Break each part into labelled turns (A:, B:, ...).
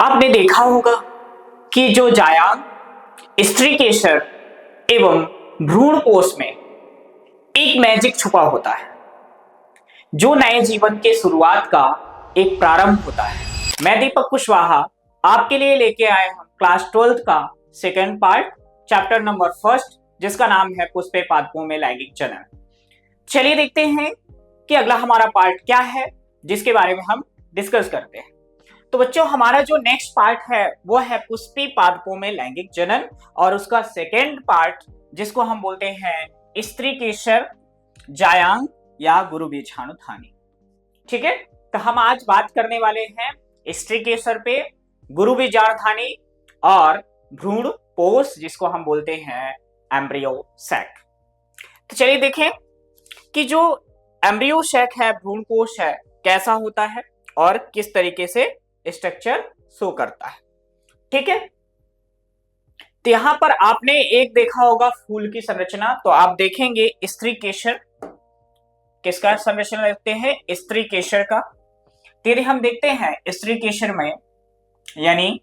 A: आपने देखा होगा कि जो जायांग, स्त्रीकेसर एवं भ्रूणपोष में एक मैजिक छुपा होता है जो नए जीवन के शुरुआत का एक प्रारंभ होता है। मैं दीपक कुशवाहा आपके लिए लेके आए हम क्लास 12th का सेकंड पार्ट, चैप्टर नंबर 1, जिसका नाम है पुष्पे पादपों में लैंगिक जनन। चलिए देखते हैं कि अगला हमारा पार्ट क्या है जिसके बारे में हम डिस्कस करते हैं। तो बच्चों, हमारा जो नेक्स्ट पार्ट है वो है पुष्पे पादपों में लैंगिक जनन, और उसका सेकेंड पार्ट जिसको हम बोलते हैं स्त्रीकेसर, जायांग या गुरुबीजाणुधानी। ठीक है, तो हम आज बात करने वाले हैं स्त्रीकेसर पे, गुरुबीजाणुधानी और भ्रूणपोष जिसको हम बोलते हैं एम्ब्रियो सैक। तो चलिए देखें कि जो एम्ब्रियो सैक है, भ्रूणपोष है, कैसा होता है और किस तरीके से स्ट्रक्चर शो करता है। ठीक है, तो यहां पर आपने एक देखा होगा फूल की संरचना, तो आप देखेंगे स्त्रीकेसर, किसका संरचना देखते हैं? स्त्रीकेसर का। तेरे हम देखते हैं स्त्रीकेसर में यानी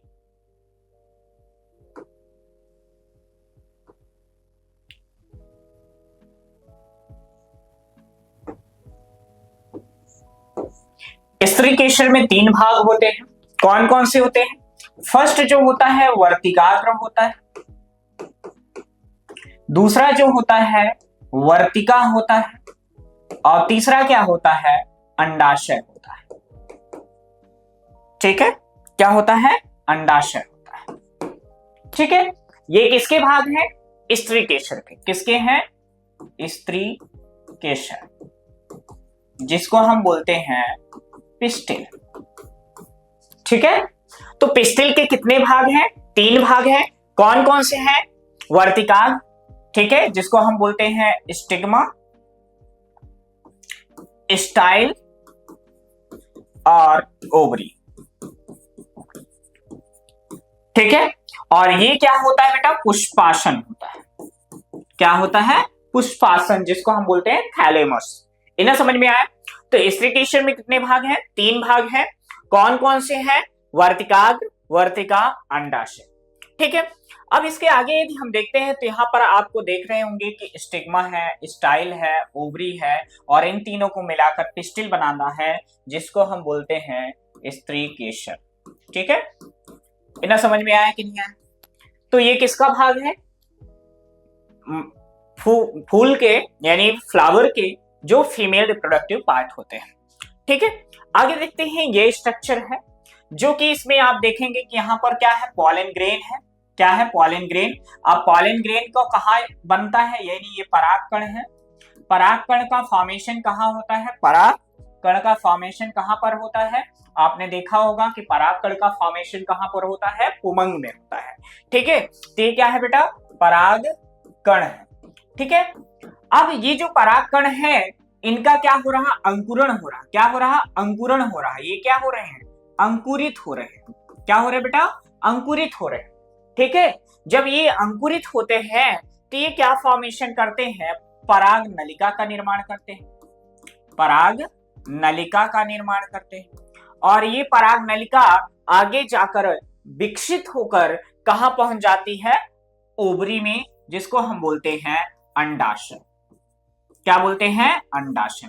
A: स्त्रीकेसर में 3 भाग होते हैं। कौन कौन से होते हैं? फर्स्ट जो होता है वर्तिकाग्र होता है, दूसरा जो होता है वर्तिका होता है, और तीसरा क्या होता है? अंडाशय होता है। ठीक है, क्या होता है? अंडाशय होता है। ठीक है, ये किसके भाग हैं? स्त्रीकेसर के। किसके हैं? स्त्रीकेसर, जिसको हम बोलते हैं पिस्टिल। ठीक है, तो पिस्टिल के कितने भाग हैं? 3 भाग हैं। कौन कौन से हैं? वर्तिकाग्र, ठीक है, जिसको हम बोलते हैं स्टिग्मा, स्टाइल और ओवरी। ठीक है, और ये क्या होता है बेटा? पुष्पासन होता है। क्या होता है? पुष्पासन, जिसको हम बोलते हैं थैलेमस। इन्हें समझ में आया? तो स्त्रीकेसर में कितने भाग हैं? 3 भाग हैं। कौन कौन से हैं? वर्तिकाग्र, वर्तिका, अंडाशय। ठीक है, अब इसके आगे यदि हम देखते हैं तो यहाँ पर आपको देख रहे होंगे कि स्टिग्मा है, स्टाइल है, ओवरी है, और इन तीनों को मिलाकर पिस्टिल बनाना है, जिसको हम बोलते हैं स्त्रीकेसर। ठीक है, इन्हें समझ में आया कि नहीं आया? तो ये किसका भाग है? फूल के यानी फ्लावर के जो फीमेल रिप्रोडक्टिव पार्ट होते हैं। ठीक है, आगे देखते हैं ये स्ट्रक्चर है, जो कि इसमें आप देखेंगे कि यहाँ पर क्या है? पॉलन ग्रेन है। क्या है? Pollen grain. अब पॉलन ग्रेन को कहाँ बनता है? यानी ये परागकण है। परागकण का फॉर्मेशन कहाँ होता है? परागकण का फॉर्मेशन कहाँ पर होता है? आपने देखा होगा कि परागकण का फॉर्मेशन कहाँ पर होता है? पुमंग में होता है। ठीक है, तो ये क्या है बेटा? परागकण है। ठीक है, अब ये जो परागकण है इनका क्या हो रहा? अंकुरण हो रहा। क्या हो रहा? अंकुरण हो रहा। ये क्या हो रहे हैं? अंकुरित हो रहे हैं। क्या हो रहे बेटा? अंकुरित हो रहे हैं। ठीक है, जब ये अंकुरित होते हैं तो ये क्या फॉर्मेशन करते हैं? पराग नलिका का निर्माण करते हैं। पराग नलिका का निर्माण करते हैं, और ये पराग नलिका आगे जाकर विकसित होकर कहां पहुंच जाती है? ओवरी में, जिसको हम बोलते हैं अंडाशय। क्या बोलते हैं? अंडाशय।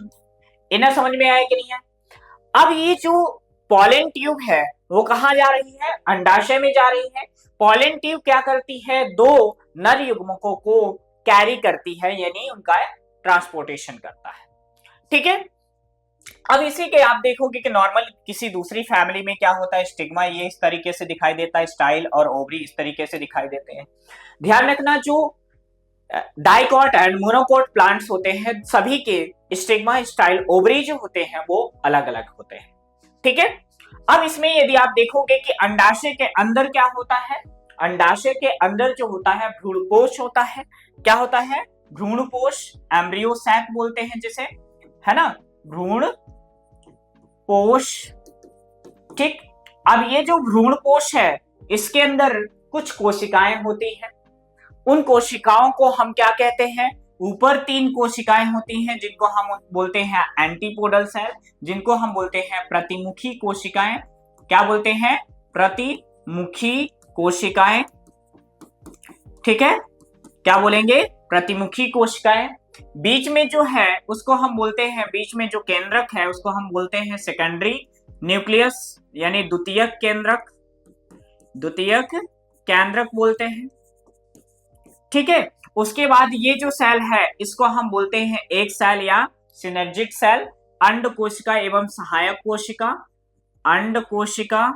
A: इन्हें समझ में आया कि नहीं है? अब ये जो पॉलन ट्यूब है वो कहां जा रही है? अंडाशय में जा रही है। पॉलन ट्यूब क्या करती है? 2 नर युग्मकों को कैरी करती है, यानी उनका ट्रांसपोर्टेशन करता है। ठीक है, अब इसी के आप देखोगे कि नॉर्मल किसी दूसरी फैमिली में क्या होता है? स्टिग्मा ये इस तरीके से दिखाई देता है, स्टाइल और ओवरी इस तरीके से दिखाई देते हैं। ध्यान रखना, जो डाइकॉट एंड मोनोकॉट प्लांट्स होते हैं सभी के स्टिग्मा, स्टाइल, ओवरी जो होते हैं वो अलग अलग होते हैं। ठीक है, अब इसमें यदि आप देखोगे कि अंडाशय के अंदर क्या होता है? अंडाशय के अंदर जो होता है भ्रूणपोष होता है। क्या होता है? भ्रूणपोष, एम्ब्रियो सैक बोलते हैं जिसे, है ना? भ्रूणपोष। ठीक, अब ये जो भ्रूणपोष है इसके अंदर कुछ कोशिकाएं होती हैं। उन कोशिकाओं को हम क्या कहते हैं? ऊपर 3 कोशिकाएं होती हैं जिनको हम बोलते हैं एंटीपोडल सेल, जिनको हम बोलते हैं प्रतिमुखी कोशिकाएं। क्या बोलते हैं? प्रतिमुखी कोशिकाएं। ठीक है, क्या बोलेंगे? प्रतिमुखी कोशिकाएं। बीच में जो है उसको हम बोलते हैं, बीच में जो केंद्रक है उसको हम बोलते हैं सेकेंडरी न्यूक्लियस, यानी द्वितीयक केंद्रक, द्वितीयक केंद्रक बोलते हैं। ठीक है, उसके बाद ये जो सेल है इसको हम बोलते हैं एक सेल या सिनर्जिक सेल। अंड कोशिका एवं सहायक कोशिका, अंड कोशिका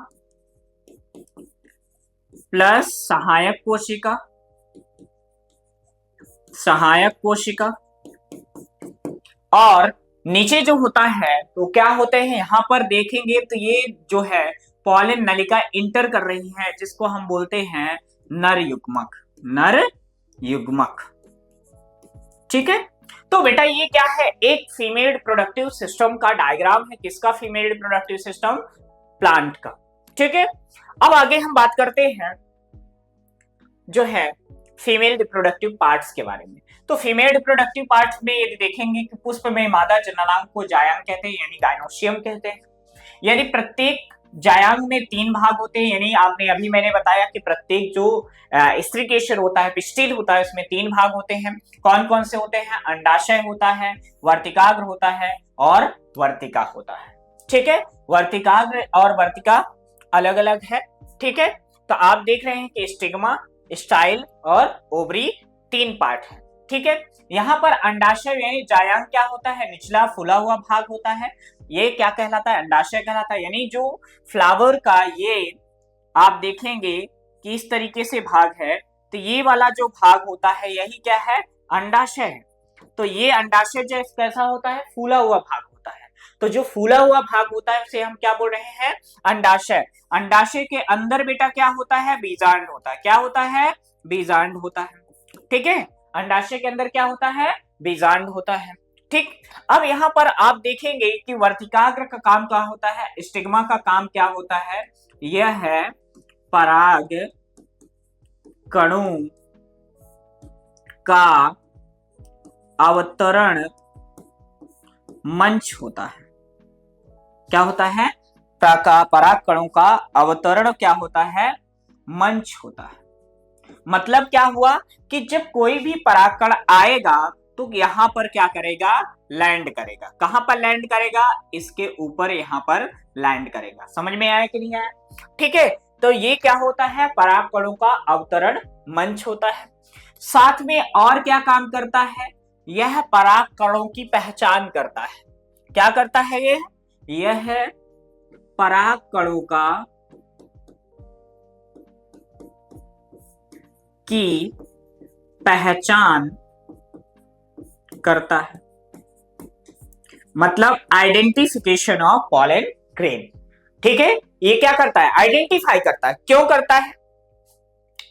A: प्लस सहायक कोशिका, सहायक कोशिका। और नीचे जो होता है तो क्या होते हैं यहां पर देखेंगे तो ये जो है पॉलन नलिका इंटर कर रही है, जिसको हम बोलते हैं नर युग्मक, नर युग्मक। ठीक है, तो बेटा ये क्या है? एक फीमेल रिप्रोडक्टिव सिस्टम का डायग्राम है। किसका? फीमेल रिप्रोडक्टिव सिस्टम, प्लांट का। ठीक है, अब आगे हम बात करते हैं जो है फीमेल रिप्रोडक्टिव पार्ट्स के बारे में। तो फीमेल रिप्रोडक्टिव पार्ट्स में यदि देखेंगे कि पुष्प में मादा जननांग को जायांग कहते हैं, यानी गाइनोसियम कहते हैं। यानी प्रत्येक जायांग में 3 भाग होते हैं, यानी आपने अभी मैंने बताया कि प्रत्येक जो स्त्री केशर होता है, पिस्टिल होता है, उसमें 3 भाग होते हैं। कौन कौन से होते हैं? अंडाशय होता है, वर्तिकाग्र होता है और वर्तिका होता है। ठीक है, वर्तिकाग्र और वर्तिका अलग अलग है। ठीक है, तो आप देख रहे हैं कि स्टिग्मा, स्टाइल और ओवरी 3 पार्ट है। ठीक है, यहाँ पर अंडाशय यानी जायांग क्या होता है? निचला फूला हुआ भाग होता है। ये क्या कहलाता है? अंडाशय कहलाता है। यानी जो फ्लावर का ये आप देखेंगे कि इस तरीके से भाग है, तो ये वाला जो भाग होता है यही क्या है? अंडाशय है। तो ये अंडाशय जो कैसा होता है? फूला हुआ भाग होता है। तो जो फूला हुआ भाग होता है उसे हम क्या बोल रहे हैं? अंडाशय। अंडाशय के अंदर बेटा क्या होता है? बीजांड होता है। क्या होता है? बीजांड होता है। ठीक है, अंडाशय के अंदर क्या होता है? बीजांड होता है। ठीक, अब यहाँ पर आप देखेंगे कि वर्तिकाग्र का काम क्या होता है, स्टिग्मा का काम क्या होता है? यह है पराग कणों का अवतरण मंच होता है। क्या होता है? पराग कणों का अवतरण क्या होता है? मंच होता है। मतलब क्या हुआ कि जब कोई भी परागकण आएगा तो यहां पर क्या करेगा? लैंड करेगा। कहां पर लैंड करेगा? इसके ऊपर यहां पर लैंड करेगा। समझ में आया कि नहीं आया? ठीक है, तो ये क्या होता है? परागकणों का अवतरण मंच होता है। साथ में और क्या काम करता है? यह परागकणों की पहचान करता है। क्या करता है ये? यह परागकणों का की पहचान करता है। मतलब आइडेंटिफिकेशन ऑफ पॉलन ग्रेन। ठीक है, ये क्या करता है? आइडेंटिफाई करता है। क्यों करता है?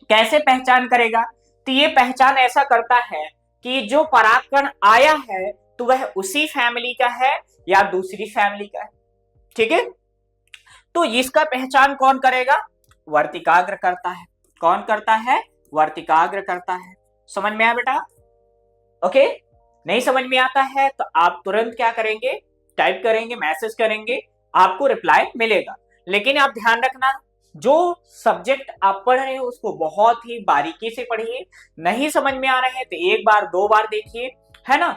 A: कैसे पहचान करेगा? तो ये पहचान ऐसा करता है कि जो परागकण आया है तो वह उसी फैमिली का है या दूसरी फैमिली का है। ठीक है, तो इसका पहचान कौन करेगा? वर्तिकाग्र करता है। कौन करता है? वर्तिकाग्र करता है। समझ में आया बेटा? ओके, नहीं समझ में आता है तो आप तुरंत क्या करेंगे? टाइप करेंगे, मैसेज करेंगे, आपको रिप्लाई मिलेगा। लेकिन आप ध्यान रखना, जो सब्जेक्ट आप पढ़ रहे हो उसको बहुत ही बारीकी से पढ़िए। नहीं समझ में आ रहे हैं तो 1 बार 2 बार देखिए, है ना,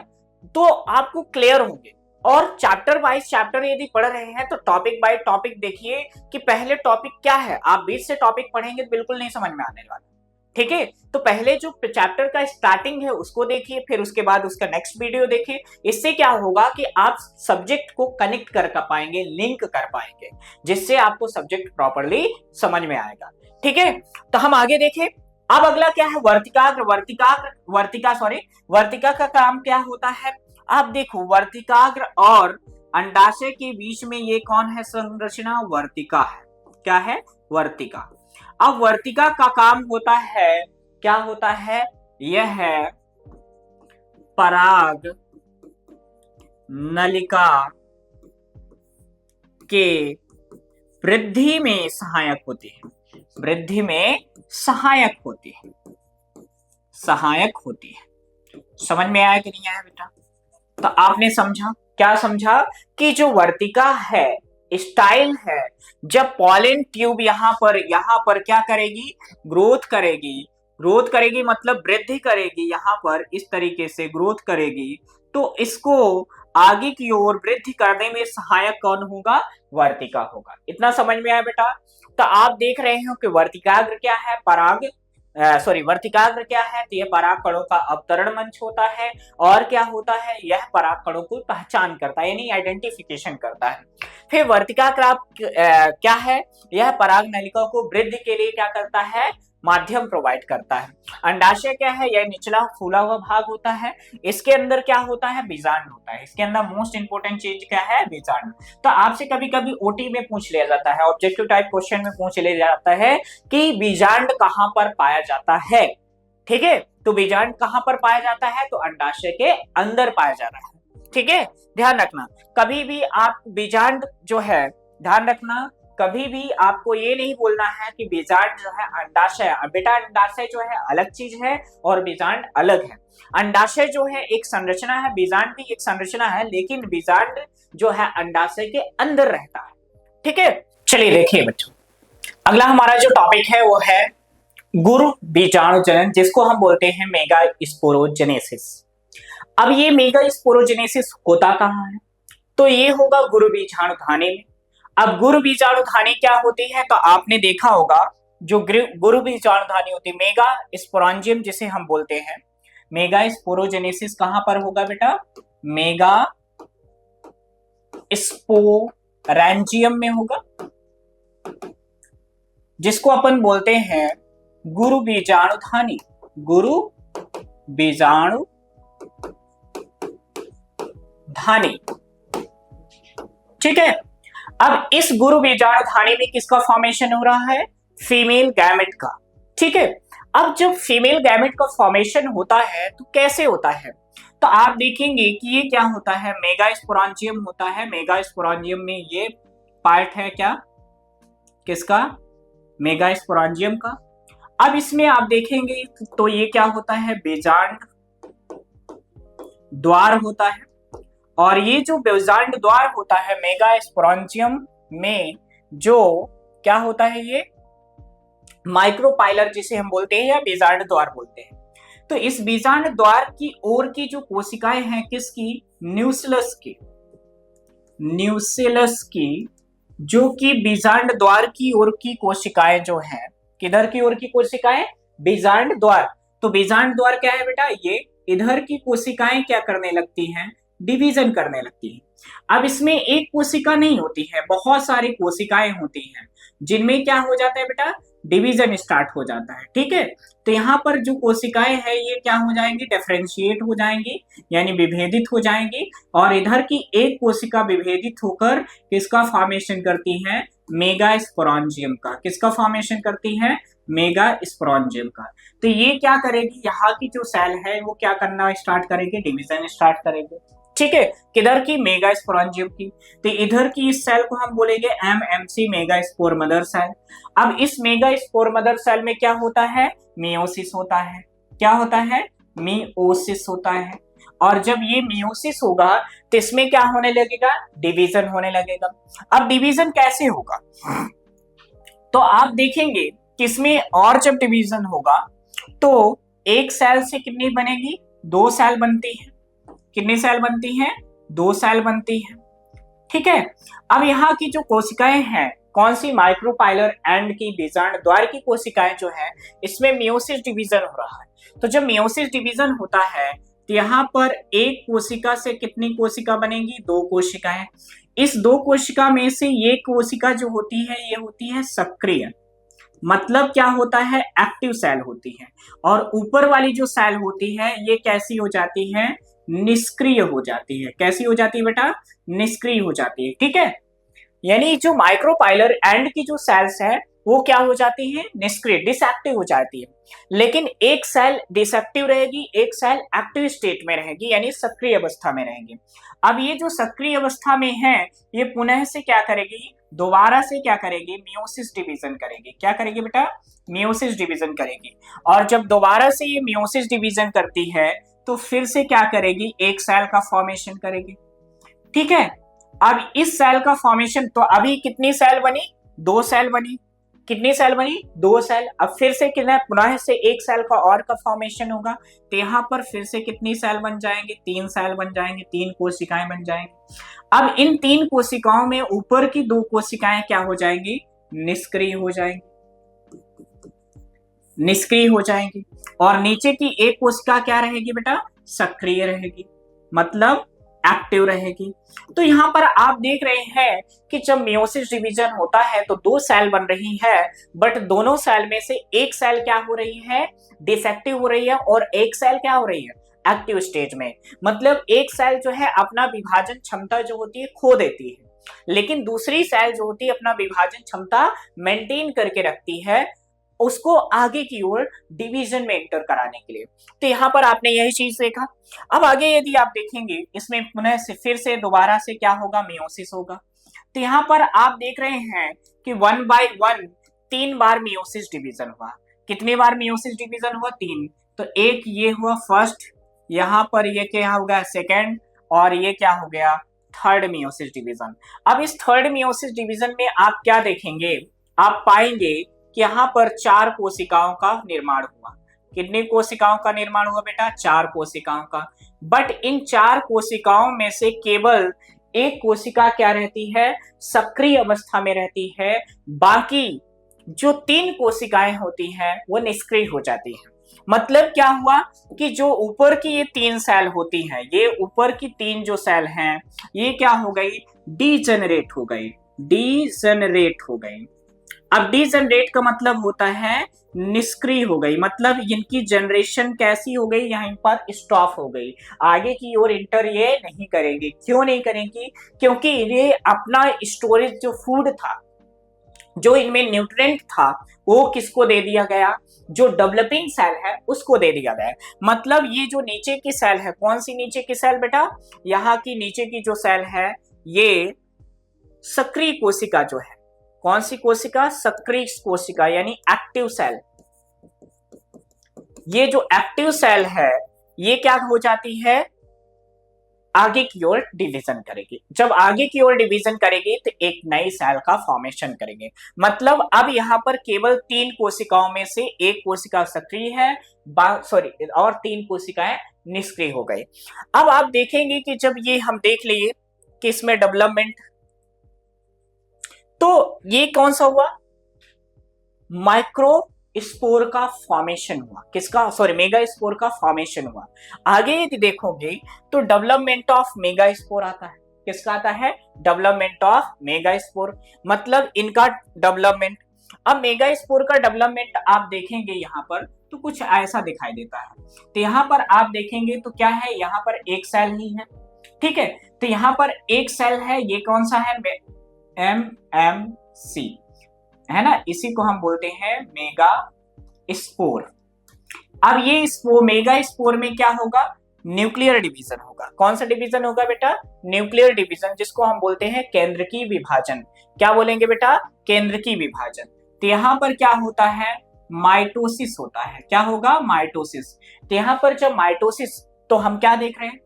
A: तो आपको क्लियर होंगे। और चैप्टर वाइज चैप्टर यदि पढ़ रहे हैं तो टॉपिक बाय टॉपिक देखिए कि पहले टॉपिक क्या है। आप बीच से टॉपिक पढ़ेंगे तो बिल्कुल नहीं समझ में आने वाला। ठीक है, तो पहले जो चैप्टर का स्टार्टिंग है उसको देखिए, फिर उसके बाद उसका नेक्स्ट वीडियो देखिए। इससे क्या होगा कि आप सब्जेक्ट को कनेक्ट कर पाएंगे, लिंक कर पाएंगे, जिससे आपको सब्जेक्ट प्रॉपरली समझ में आएगा। ठीक है, तो हम आगे देखें। अब अगला क्या है? वर्तिकाग्र। वर्तिका का काम क्या होता है? आप देखो, वर्तिकाग्र और अंडाशय के बीच में ये कौन है संरचना? वर्तिका है। क्या है? वर्तिका। अब वर्तिका का काम होता है, क्या होता है? यह है पराग नलिका के वृद्धि में सहायक होती है। वृद्धि में सहायक होती है, सहायक होती है। समझ में आया कि नहीं आया बेटा? तो आपने समझा, क्या समझा? कि जो वर्तिका है स्टाइल है जब पॉलन ट्यूब यहाँ पर क्या करेगी, ग्रोथ करेगी मतलब वृद्धि करेगी, यहाँ पर इस तरीके से ग्रोथ करेगी, तो इसको आगे की ओर वृद्धि करने में सहायक कौन होगा, वर्तिका होगा। इतना समझ में आया बेटा। तो आप देख रहे हो कि वर्तिकाग्र क्या है, वर्तिकाग्र क्या है, तो यह पराग कणों का अवतरण मंच होता है। और क्या होता है, यह पराग कणों को पहचान करता है, यानी आइडेंटिफिकेशन करता है। फिर वर्तिकाग्र क्या है, यह पराग नलिका को वृद्धि के लिए क्या करता है, माध्यम प्रोवाइड करता है। अंडाशय क्या है, यह निचला फूला हुआ भाग होता है। इसके अंदर क्या होता है, बीजांड होता है। इसके अंदर मोस्ट इंपोर्टेंट चीज क्या है, बीजांड। तो आपसे कभी कभी ओटी में पूछ लिया जाता है, ऑब्जेक्टिव टाइप क्वेश्चन में पूछ लिया जाता है कि बीजांड कहां पर पाया जाता है। ठीक है, तो बीजांड कहां पर पाया जाता है, तो अंडाशय के अंदर पाया जा रहा है। ठीक है, ध्यान रखना कभी भी आप बीजांड जो है, ध्यान रखना कभी भी आपको ये नहीं बोलना है कि बीजांड जो है अंडाशय, बेटा अंडाशय जो है अलग चीज है और बीजांड अलग है। अंडाशय जो है एक संरचना है, बीजांड भी एक संरचना है, लेकिन बीजांड जो है अंडाशय के अंदर रहता है। ठीक है, चलिए देखिए बच्चों, अगला हमारा जो टॉपिक है वो है गुरु बीजाणु जनन, जिसको हम बोलते हैं मेगा स्पोरोजेनेसिस। अब ये मेगा स्पोरोजेनेसिस होता कहाँ है, तो ये होगा गुरु बीजाणु धानी में। अब गुरु बीजाणु धानी क्या होती है, तो आपने देखा होगा जो गुरु बीजाणु धानी होती है, मेगा स्पोरांजियम जिसे हम बोलते हैं, मेगा स्पोरोजेनेसिस कहां पर होगा बेटा, मेगा स्पोरेंजियम में होगा, जिसको अपन बोलते हैं गुरु बीजाणु धानी, गुरु बीजाणु धानी। ठीक है, अब इस गुरु बीजाणु धानी में किसका फॉर्मेशन हो रहा है, फीमेल गैमेट का। ठीक है, अब जब फीमेल गैमेट का फॉर्मेशन होता है तो कैसे होता है, तो आप देखेंगे कि ये क्या होता है, मेगा स्पोरांजियम होता है। मेगा स्पोरांजियम में ये पार्ट है क्या, किसका, मेगा स्पोरांजियम का। अब इसमें आप देखेंगे तो ये क्या होता है, बीजांड द्वार होता है। और ये जो बीजांड द्वार होता है मेगा स्पोरांजियम में, जो क्या होता है, ये माइक्रोपाइलर जिसे हम बोलते हैं या बीजांड द्वार बोलते हैं। तो इस बीजांड द्वार की ओर की जो कोशिकाएं हैं किसकी, न्यूक्लियस की, जो कि बीजांड द्वार की ओर की कोशिकाएं जो हैं, किधर की ओर की कोशिकाएं, बीजांड द्वार। तो बीजांड द्वार क्या है बेटा, ये इधर की कोशिकाएं क्या करने लगती हैं, डिवीजन करने लगती है। अब इसमें एक कोशिका नहीं होती है, बहुत सारी कोशिकाएं होती हैं, जिनमें क्या हो जाता है बेटा, डिवीजन स्टार्ट हो जाता है। ठीक है, तो यहाँ पर जो कोशिकाएं हैं ये क्या हो जाएंगी, डिफरेंशिएट हो जाएंगी, यानी विभेदित हो जाएंगी। और इधर की एक कोशिका विभेदित होकर किसका फॉर्मेशन करती है, मेगा स्पोरांजियम का। किसका फॉर्मेशन करती है, मेगा स्पोरांजियम का। तो ये क्या करेगी, यहाँ की जो सेल है वो क्या करना स्टार्ट करेगी, डिवीजन स्टार्ट करेगी। ठीक है, किधर की, मेगा स्पोरांजियम की। तो इधर की इस सेल को हम बोलेंगे MMC, megaspore mother cell. अब इस मेगा स्पोर मदर सेल में क्या होता है, मियोसिस होता है। क्या होता है, मियोसिस होता है। और जब ये मियोसिस होगा तो इसमें क्या होने लगेगा, डिवीजन होने लगेगा। अब डिवीजन कैसे होगा, तो आप देखेंगे किसमें, और जब डिवीजन होगा तो एक सेल से कितनी बनेगी, दो सेल बनती है। कितनी सेल बनती हैं, दो सेल बनती हैं। ठीक है, अब यहाँ की जो कोशिकाएं हैं, कौन सी, माइक्रोपाइलर एंड की बीजांड द्वार की कोशिकाएं जो है, इसमें मियोसिस डिवीजन हो रहा है। तो जब मियोसिस डिवीजन होता है तो यहाँ पर एक कोशिका से कितनी कोशिका बनेगी, दो कोशिकाएं। इस दो कोशिका में से ये कोशिका जो होती है ये होती है सक्रिय, मतलब क्या होता है, एक्टिव सेल होती है। और ऊपर वाली जो सेल होती है ये कैसी हो जाती है, निष्क्रिय हो जाती है। कैसी हो जाती है बेटा, निष्क्रिय हो जाती है। ठीक है, यानी जो माइक्रोपाइलर एंड की जो सेल्स है वो क्या हो जाती है, निष्क्रिय, डिसएक्टिव हो जाती है। लेकिन एक सेल डिसएक्टिव रहेगी, एक सेल एक्टिव स्टेट में रहेगी, यानी सक्रिय अवस्था में रहेगी। अब ये जो सक्रिय अवस्था में है ये पुनः से क्या करेगी, दोबारा से क्या करेगी, मियोसिस डिवीजन करेगी। क्या करेगी बेटा, मियोसिस डिवीजन करेगी। और जब दोबारा से ये मियोसिस डिवीजन करती है तो फिर से क्या करेगी, एक सेल का फॉर्मेशन करेगी। ठीक है, अब इस सेल का फॉर्मेशन, तो अभी कितनी सेल बनी, 2 सेल बनी, कितनी सेल बनी, 2 सेल। अब फिर से कितना, पुनः से एक सेल का और का फॉर्मेशन होगा, तो यहाँ पर फिर से कितनी सेल बन जाएंगे, 3 सेल बन जाएंगे, 3 कोशिकाएं बन जाएंगी। अब इन 3 कोशिकाओं में ऊपर की 2 कोशिकाएं क्या हो जाएंगी, निष्क्रिय हो जाएंगी, निष्क्रिय हो जाएंगी, और नीचे की एक कोशिका क्या रहेगी बेटा, सक्रिय रहेगी, मतलब एक्टिव रहेगी। तो यहाँ पर आप देख रहे हैं कि जब मियोसिस डिवीजन होता है तो 2 सेल बन रही है, बट दोनों सेल में से एक सेल क्या हो रही है, डिसएक्टिव हो रही है, और एक सेल क्या हो रही है, एक्टिव स्टेज में। मतलब एक सेल जो है अपना विभाजन क्षमता जो होती है खो देती है, लेकिन दूसरी सेल जो होती है अपना विभाजन क्षमता मेंटेन करके रखती है, उसको आगे की ओर डिवीजन में एंटर कराने के लिए। तो यहाँ पर आपने यही चीज देखा। अब आगे यदि आप देखेंगे, इसमें पुनः से फिर से दोबारा से क्या होगा, मियोसिस होगा। तो यहाँ पर आप देख रहे हैं कि 1 बाय 1 3 बार मियोसिस डिवीजन हुआ। कितनी बार मियोसिस डिवीजन हुआ, 3। तो एक ये हुआ फर्स्ट, यहाँ पर ये क्या हो गया, सेकेंड, और ये क्या हो गया, थर्ड मियोसिस डिवीजन। अब इस थर्ड मियोसिस डिवीजन में आप क्या देखेंगे, आप पाएंगे कि यहाँ पर 4 कोशिकाओं का निर्माण हुआ। कितनी कोशिकाओं का निर्माण हुआ बेटा, 4 कोशिकाओं का। बट इन 4 कोशिकाओं में से केवल एक कोशिका क्या रहती है, सक्रिय अवस्था में रहती है, बाकी जो 3 कोशिकाएं होती हैं वो निष्क्रिय हो जाती हैं। मतलब क्या हुआ कि जो ऊपर की ये 3 सेल होती हैं, ये ऊपर की 3 जो सेल हैं, ये क्या हो गई, डीजेनरेट हो गई, डीजेनरेट हो गई। अब डीजनरेट का मतलब होता है निष्क्रिय हो गई, मतलब इनकी जनरेशन कैसी हो गई, यहाँ पर स्टॉप हो गई, आगे की ओर इंटर ये नहीं करेंगे। क्यों नहीं करेंगी, क्योंकि ये अपना स्टोरेज जो फूड था, जो इनमें न्यूट्रिएंट था, वो किसको दे दिया गया, जो डेवलपिंग सेल है उसको दे दिया गया। मतलब ये जो नीचे की सेल है, कौन सी नीचे की सेल बेटा, यहाँ की नीचे की जो सेल है, ये सक्रिय कोशिका जो है, कौन सी कोशिका, सक्रिय कोशिका यानी एक्टिव सेल। ये जो एक्टिव सेल है ये क्या हो जाती है, आगे की ओर डिवीजन करेगी। जब आगे की ओर डिवीजन करेगी तो एक नई सेल का फॉर्मेशन करेंगे। मतलब अब यहाँ पर केवल 3 कोशिकाओं में से एक कोशिका सक्रिय है, सॉरी, और 3 कोशिकाएं निष्क्रिय हो गई। अब आप देखेंगे कि जब ये हम देख लिए कि इसमें डेवलपमेंट, तो ये कौन सा हुआ, माइक्रो स्पोर का फॉर्मेशन हुआ, किसका, सॉरी, मेगा स्पोर का फॉर्मेशन हुआ। आगे यदि देखोगे तो डेवलपमेंट ऑफ मेगा स्पोर आता है, किसका आता है, डेवलपमेंट ऑफ मेगा स्पोर, मतलब इनका डेवलपमेंट। अब मेगा स्पोर का डेवलपमेंट आप देखेंगे यहाँ पर तो कुछ ऐसा दिखाई देता है। तो यहाँ पर आप देखेंगे तो क्या है, यहाँ पर एक सेल ही है, ठीक है। तो यहाँ पर एक सेल है, ये कौन सा है, MMC है ना, इसी को हम बोलते हैं मेगा स्पोर। अब ये मेगा स्पोर में क्या होगा, न्यूक्लियर डिवीजन होगा। कौन सा डिवीजन होगा बेटा, न्यूक्लियर डिवीजन, जिसको हम बोलते हैं केंद्र की विभाजन। क्या बोलेंगे बेटा, केंद्र की विभाजन। तो यहाँ पर क्या होता है, माइटोसिस होता है। क्या होगा, माइटोसिस। तो यहाँ पर जब माइटोसिस, तो हम क्या देख रहे हैं,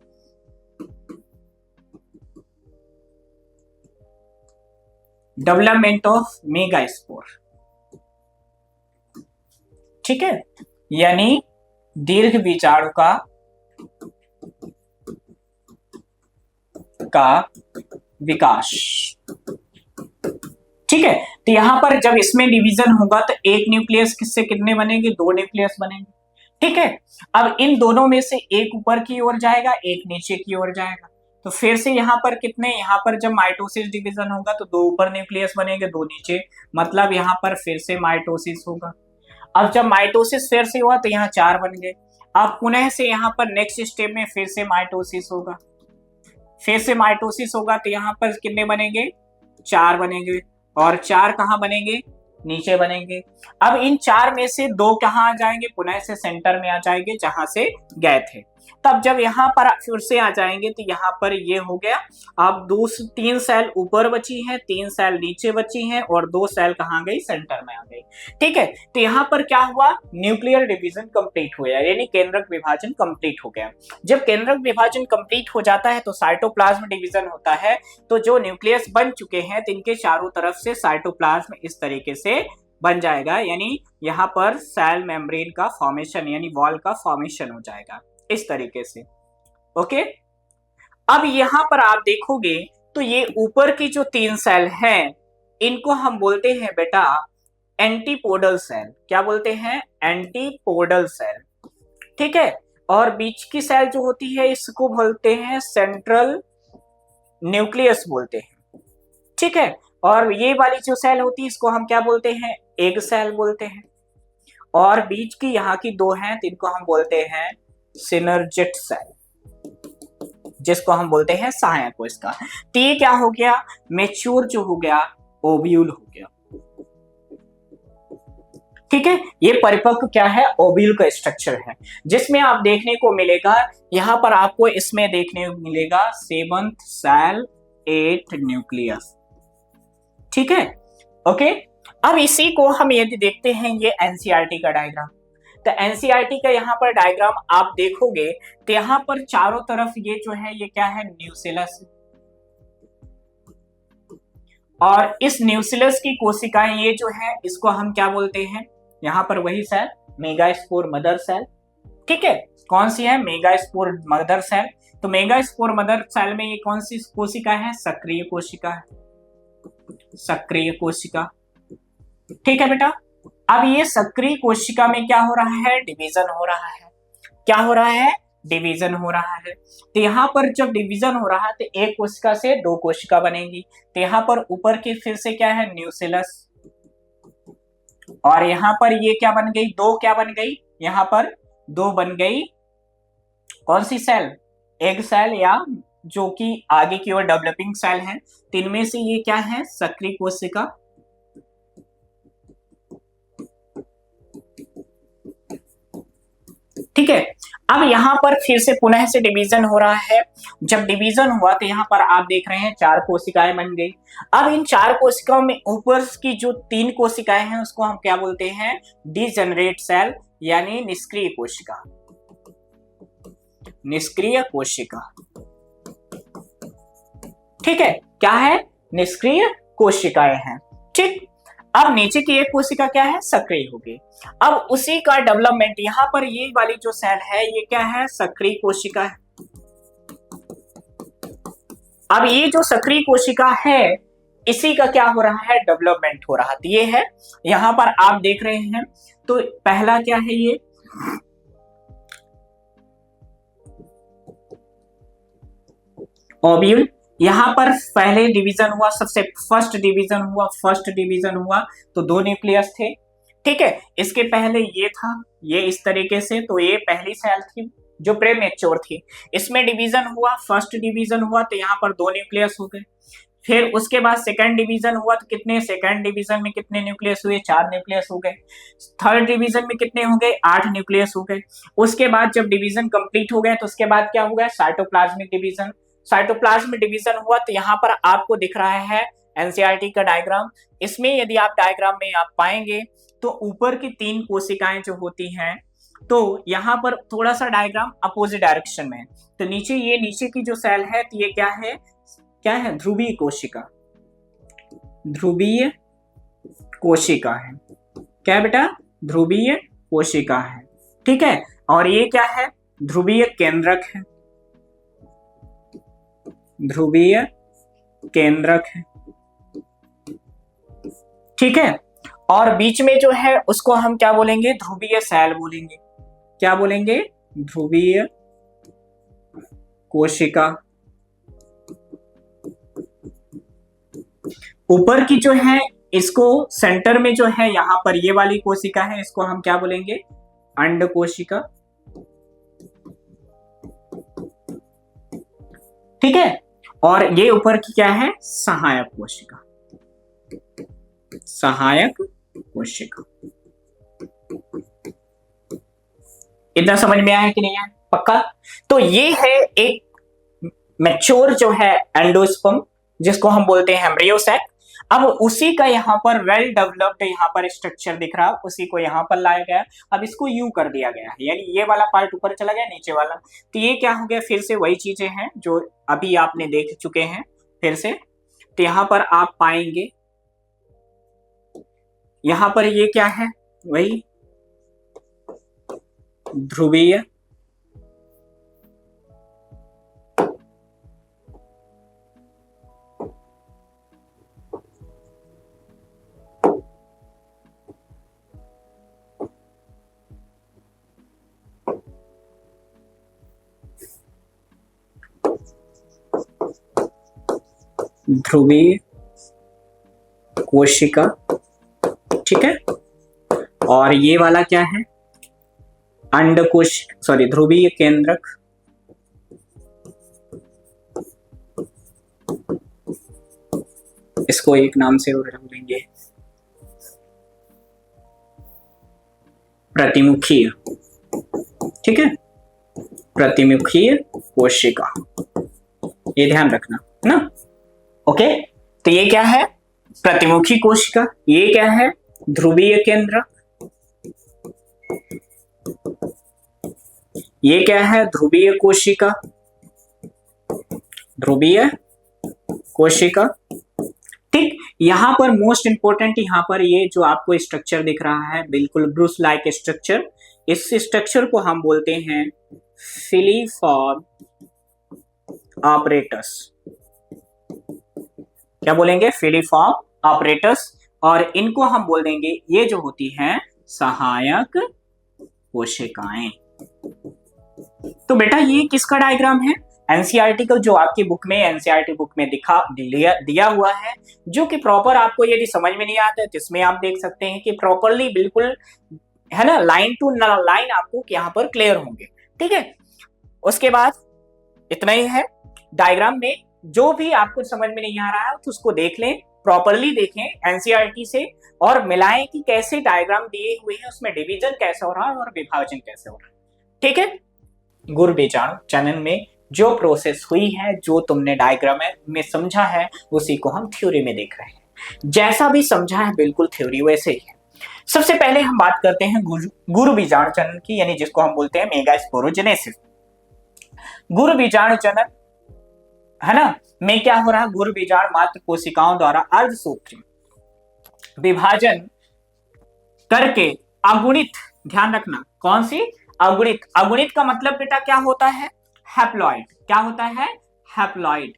A: डेवलपमेंट ऑफ मेगा स्पोर, ठीक है, यानी दीर्घ बीजाणु का विकास, ठीक है। तो यहां पर जब इसमें डिवीजन होगा तो एक न्यूक्लियस किससे कितने बनेंगे, 2 न्यूक्लियस बनेंगे, ठीक है। अब इन दोनों में से एक ऊपर की ओर जाएगा, एक नीचे की ओर जाएगा। तो फिर से यहाँ पर कितने, यहाँ पर जब माइटोसिस डिवीजन होगा तो 2 ऊपर न्यूक्लियस बनेंगे, 2 नीचे, मतलब यहाँ पर फिर से माइटोसिस होगा। अब जब माइटोसिस फिर से हुआ तो यहाँ 4 बन गए। अब पुनः से यहाँ पर नेक्स्ट स्टेप में फिर से माइटोसिस होगा, फिर से माइटोसिस होगा, तो यहाँ पर कितने बनेंगे, 4 बनेंगे, और 4 कहाँ बनेंगे, नीचे बनेंगे। अब इन 4 में से 2 कहाँ आ जाएंगे, पुनः से सेंटर में आ जाएंगे जहां से गए थे। तब जब यहाँ पर फिर से आ जाएंगे तो यहाँ पर ये हो गया, अब 3 सेल ऊपर बची हैं, 3 सेल नीचे बची हैं और 2 सेल कहाँ गई, सेंटर में आ गई। ठीक है, तो यहाँ पर क्या हुआ, न्यूक्लियर डिवीजन कंप्लीट हुआ, यानी केंद्रक विभाजन कंप्लीट हो गया। जब केंद्रक विभाजन कंप्लीट हो जाता है तो साइटोप्लाज्म डिवीजन होता है। तो जो न्यूक्लियस बन चुके हैं तो इनके चारों तरफ से साइटोप्लाज्म इस तरीके से बन जाएगा, यानी यहाँ पर सेल मेम्ब्रेन का फॉर्मेशन यानी वॉल का फॉर्मेशन हो जाएगा इस तरीके से। ओके, अब यहाँ पर आप देखोगे तो ये ऊपर की जो 3 सेल हैं इनको हम बोलते हैं बेटा एंटीपोडल सेल। क्या बोलते हैं, एंटीपोडल सेल। ठीक है, और बीच की सेल जो होती है इसको बोलते हैं सेंट्रल न्यूक्लियस बोलते हैं। ठीक है, और ये वाली जो सेल होती है इसको हम क्या बोलते हैं, एग सेल बोलते हैं। और बीच की यहाँ की 2 हैं तो इनको हम बोलते हैं सिनर्जिट सेल, जिसको हम बोलते हैं सहायक कोशिका। तो ये क्या हो गया, मैच्योर जो हो गया ओव्यूल हो गया। ठीक है, ये परिपक्व क्या है, ओव्यूल का स्ट्रक्चर है, जिसमें आप देखने को मिलेगा, यहां पर आपको इसमें देखने को मिलेगा 7th सेल 8 न्यूक्लियस। ठीक है, ओके। अब इसी को हम यदि देखते हैं, ये एनसीईआरटी का डायग्राम, तो एनसीईआरटी का यहाँ पर डायग्राम आप देखोगे तो यहाँ पर चारों तरफ ये जो है ये क्या है, न्यूक्लियस, और इस न्यूक्लियस की कोशिकाएं ये जो है इसको हम क्या बोलते हैं, यहाँ पर वही सेल मेगास्पोर मदर सेल। ठीक है, कौन सी है, मेगास्पोर मदर सेल। तो मेगास्पोर मदर सेल में ये कौन सी कोशिका है, सक्रिय कोशिका है, सक्रिय कोशिका। ठीक है बेटा, अब ये सक्रिय कोशिका में क्या हो रहा है, डिवीजन हो रहा है। क्या हो रहा है, डिवीजन हो रहा है। तो यहाँ पर जब डिवीजन हो रहा है तो एक कोशिका से 2 कोशिका बनेगी। तो यहाँ पर ऊपर की फिर से क्या है, न्यूक्लियस, और यहाँ पर ये क्या बन गई, 2 क्या बन गई, यहाँ पर 2 बन गई कौन सी सेल, एग सेल, या जो कि आगे की ओर डेवलपिंग सेल है। तो इनमें से ये क्या है, सक्रिय कोशिका। ठीक है, अब यहाँ पर फिर से पुनः से डिवीजन हो रहा है। जब डिवीजन हुआ तो यहाँ पर आप देख रहे हैं 4 कोशिकाएं बन गई। अब इन 4 कोशिकाओं में ऊपर की जो 3 कोशिकाएं हैं उसको हम क्या बोलते हैं, डिजेनरेट सेल, यानी निष्क्रिय कोशिका, निष्क्रिय कोशिका। ठीक है, क्या है, निष्क्रिय कोशिकाएं हैं। ठीक, अब नीचे की एक कोशिका क्या है, सक्रिय होगी। अब उसी का डेवलपमेंट, यहाँ पर ये वाली जो सेल है ये क्या है, सक्रिय कोशिका है। अब ये जो सक्रिय कोशिका है इसी का क्या हो रहा है, डेवलपमेंट हो रहा है। ये है, यहाँ पर आप देख रहे हैं, तो पहला क्या है, ये ओव्यूल। यहाँ पर पहले डिवीजन हुआ, सबसे फर्स्ट डिवीजन हुआ तो 2 न्यूक्लियस थे। ठीक है, इसके पहले ये था, ये इस तरीके से, तो ये पहली सेल थी जो प्रीमेच्योर थी। इसमें डिवीजन हुआ, फर्स्ट डिवीजन हुआ तो यहाँ पर 2 न्यूक्लियस हो गए। फिर उसके बाद सेकंड डिवीजन हुआ तो कितने, सेकंड डिवीजन में कितने न्यूक्लियस हुए, 4 न्यूक्लियस हो गए। थर्ड डिवीजन में कितने हो गए, 8 न्यूक्लियस हो गए। उसके बाद जब डिवीजन कंप्लीट हो गया तो उसके बाद क्या हो गया, साइटोप्लाज्मिक डिवीजन। साइटोप्लाज्म डिवीजन हुआ तो यहाँ पर आपको दिख रहा है एनसीईआरटी का डायग्राम। इसमें यदि आप डायग्राम में आप पाएंगे तो ऊपर की 3 कोशिकाएं जो होती हैं, तो यहाँ पर थोड़ा सा डायग्राम अपोजिट डायरेक्शन में है। तो नीचे ये नीचे की जो सेल है तो ये क्या है, क्या है, ध्रुवीय कोशिका, ध्रुवीय कोशिका है। क्या बेटा, ध्रुवीय कोशिका है। ठीक है, और ये क्या है, ध्रुवीय केंद्रक है, ध्रुवीय केंद्रक है। ठीक है, और बीच में जो है उसको हम क्या बोलेंगे, ध्रुवीय सेल बोलेंगे। क्या बोलेंगे, ध्रुवीय कोशिका। ऊपर की जो है इसको सेंटर में जो है यहाँ पर ये वाली कोशिका है, इसको हम क्या बोलेंगे, अंड कोशिका। ठीक है, और ये ऊपर की क्या है, सहायक कोशिका, सहायक कोशिका। इतना समझ में आया कि नहीं आया, पक्का। तो ये है एक मैच्योर जो है एंडोस्पर्म, जिसको हम बोलते हैं एम्ब्रियो सैक। अब उसी का यहाँ पर वेल डेवलप्ड यहाँ पर स्ट्रक्चर दिख रहा है, उसी को यहाँ पर लाया गया। अब इसको यूं कर दिया गया है, यानी ये वाला पार्ट ऊपर चला गया, नीचे वाला। तो ये क्या हो गया, फिर से वही चीजें हैं जो अभी आपने देख चुके हैं फिर से। तो यहाँ पर आप पाएंगे, यहाँ पर ये क्या है, वही ध्रुवीय ध्रुवीय कोशिका, ठीक है। और ये वाला क्या है, अंडकोश, सॉरी ध्रुवीय केंद्रक, इसको एक नाम से और रख देंगे प्रतिमुखीय, ठीक है, प्रतिमुखीय कोशिका, ये ध्यान रखना ना। ओके, तो ये क्या है, प्रतिमुखी कोशिका, ये क्या है, ध्रुवीय केंद्रक, ये क्या है, ध्रुवीय कोशिका, ध्रुवीय कोशिका, ठीक। यहां पर मोस्ट इंपोर्टेंट, यहां पर ये जो आपको स्ट्रक्चर दिख रहा है बिल्कुल ब्रूस लाइक स्ट्रक्चर, इस स्ट्रक्चर को हम बोलते हैं फिलीफॉर्म ऑपरेटस। क्या बोलेंगे, फिलीफॉर्म ऑपरेटस। और इनको हम बोल देंगे, ये जो होती हैं सहायक कोशिकाएं। तो बेटा ये किसका डायग्राम है, एनसीईआरटी का, जो आपकी बुक में, एनसीईआरटी बुक में दिया हुआ है, जो कि प्रॉपर आपको यदि समझ में नहीं आता है तो इसमें आप देख सकते हैं कि प्रॉपरली बिल्कुल है ना, लाइन टू लाइन आपको यहाँ पर क्लियर होंगे, ठीक है। उसके बाद इतना ही है, डायग्राम में जो भी आपको समझ में नहीं आ रहा है तो उसको देख लें, प्रॉपरली देखें एनसीईआरटी से, और मिलाएं कि कैसे डायग्राम दिए हुए हैं, उसमें डिवीजन कैसे हो रहा है और विभाजन कैसे हो रहा है, ठीक है। गुरु बीजाणु चनन में जो प्रोसेस हुई है, जो तुमने डायग्राम में समझा है, उसी को हम थ्योरी में देख रहे हैं। जैसा भी समझा है बिल्कुल थ्योरी वैसे ही है। सबसे पहले हम बात करते हैं गुरु बीजाणु चनन की, यानी जिसको हम बोलते हैं मेगास्पोरोजेनेसिस। गुरु बीजाणु चनन है ना, में क्या हो रहा है, गुरु बीजाणु मात्र कोशिकाओं द्वारा अर्धसूत्री विभाजन करके अगुणित, ध्यान रखना कौन सी, अगुणित। अगुणित का मतलब बेटा क्या होता है, हैप्लॉइड। क्या होता है, हैप्लॉइड।